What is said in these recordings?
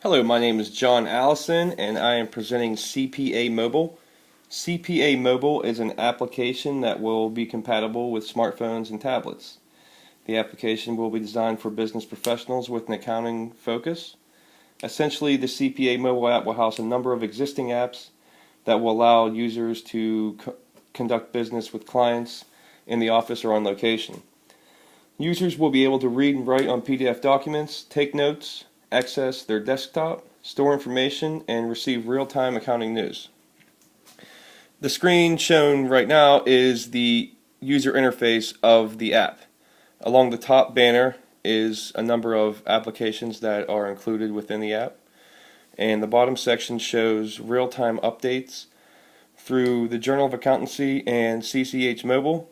Hello, my name is John Allison and I am presenting CPA Mobile. CPA Mobile is an application that will be compatible with smartphones and tablets. The application will be designed for business professionals with an accounting focus. Essentially, the CPA Mobile app will house a number of existing apps that will allow users to conduct business with clients in the office or on location. Users will be able to read and write on PDF documents, take notes, access their desktop, store information, and receive real-time accounting news. The screen shown right now is the user interface of the app. Along the top banner is a number of applications that are included within the app, and the bottom section shows real-time updates through the Journal of Accountancy and CCH Mobile,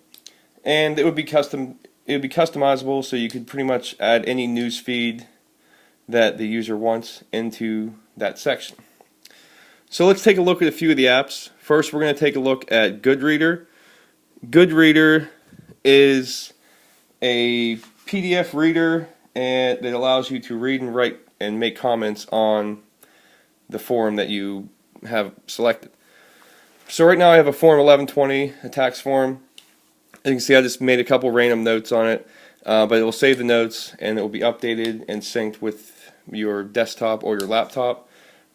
and it would be customizable, so you could pretty much add any news feed that the user wants into that section. So let's take a look at a few of the apps. First, we're going to take a look at Goodreader. Goodreader is a PDF reader and that allows you to read and write and make comments on the form that you have selected. So right now I have a Form 1120, a tax form. As you can see, I just made a couple random notes on it, but it will save the notes and it will be updated and synced with your desktop or your laptop,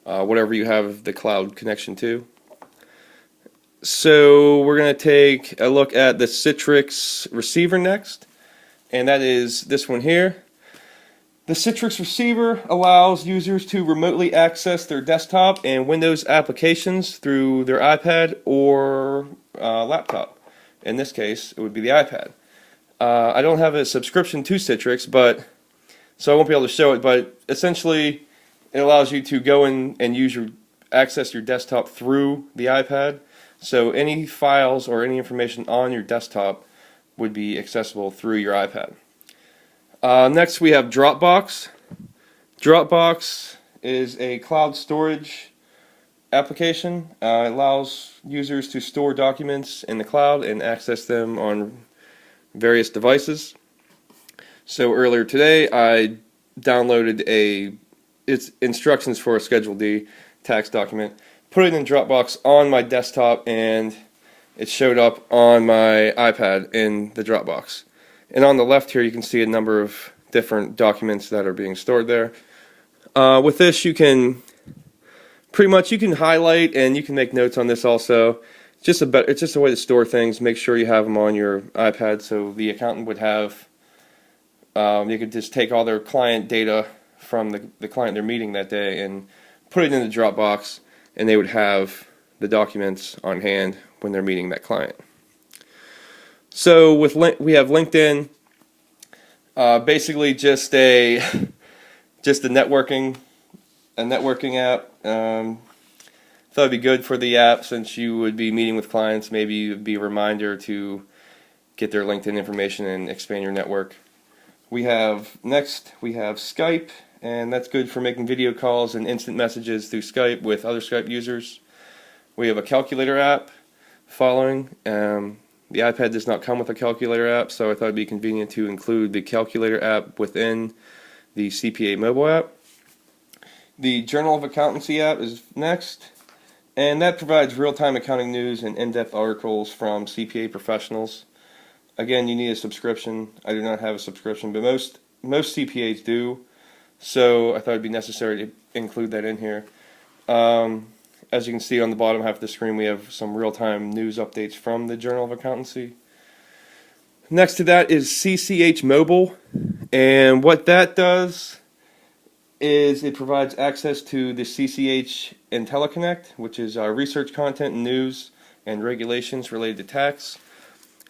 whatever you have the cloud connection to. So we're going to take a look at the Citrix receiver next, and that is this one here. The Citrix receiver allows users to remotely access their desktop and Windows applications through their iPad or laptop. In this case, it would be the iPad. I don't have a subscription to Citrix, so I won't be able to show it, but essentially it allows you to go in and access your desktop through the iPad. So any files or any information on your desktop would be accessible through your iPad. Next we have Dropbox. Dropbox is a cloud storage application. It allows users to store documents in the cloud and access them on various devices. So earlier today I downloaded its instructions for a Schedule D tax document, put it in Dropbox on my desktop, and it showed up on my iPad in the Dropbox. And on the left here you can see a number of different documents that are being stored there. With this you can highlight and you can make notes on this also. It's just a way to store things. Make sure you have them on your iPad so the accountant would have, you could just take all their client data from the client they're meeting that day and put it in the Dropbox, and they would have the documents on hand when they're meeting that client. So we have LinkedIn, basically just a networking app. Thought it'd be good for the app since you would be meeting with clients. Maybe it would be a reminder to get their LinkedIn information and expand your network. Next we have Skype, and that's good for making video calls and instant messages through Skype with other Skype users. We have a calculator app following. The iPad does not come with a calculator app, so I thought it'd be convenient to include the calculator app within the CPA mobile app. The Journal of Accountancy app is next, and that provides real-time accounting news and in-depth articles from CPA professionals. Again, you need a subscription. I do not have a subscription, but most CPAs do, so I thought it would be necessary to include that in here. As you can see on the bottom half of the screen, we have some real-time news updates from the Journal of Accountancy. Next to that is CCH Mobile, and what that does is it provides access to the CCH IntelliConnect, which is research content, news, and regulations related to tax.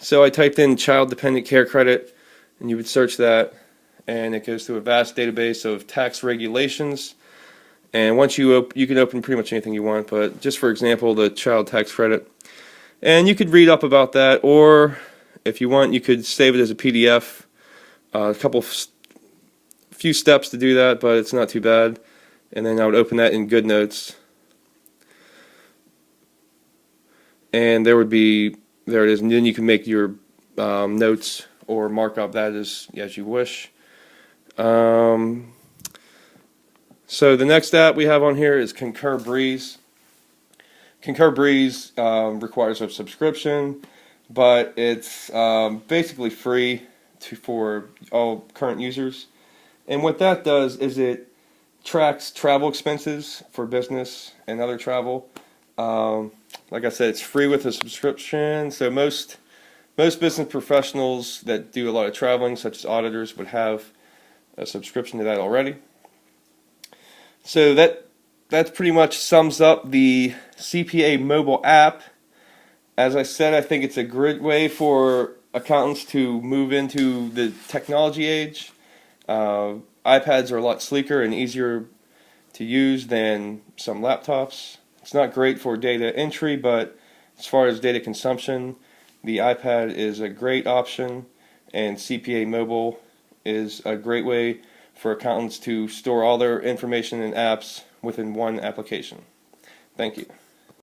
So I typed in child dependent care credit, and you would search that, and it goes through a vast database of tax regulations. And once you can open pretty much anything you want, but just for example, the child tax credit. And you could read up about that, or if you want, you could save it as a PDF. Few steps to do that, but it's not too bad. And then I would open that in GoodNotes, and there it is. And then you can make your notes or mark up that as you wish. So So the next app we have on here is Concur Breeze. Concur Breeze requires a subscription, but it's basically free for all current users. And what that does is it tracks travel expenses for business and other travel. Like I said, it's free with a subscription, so most business professionals that do a lot of traveling, such as auditors, would have a subscription to that already. So that pretty much sums up the CPA mobile app. As I said, I think it's a great way for accountants to move into the technology age. iPads are a lot sleeker and easier to use than some laptops. It's not great for data entry, but as far as data consumption, the iPad is a great option, and CPA Mobile is a great way for accountants to store all their information and apps within one application. Thank you.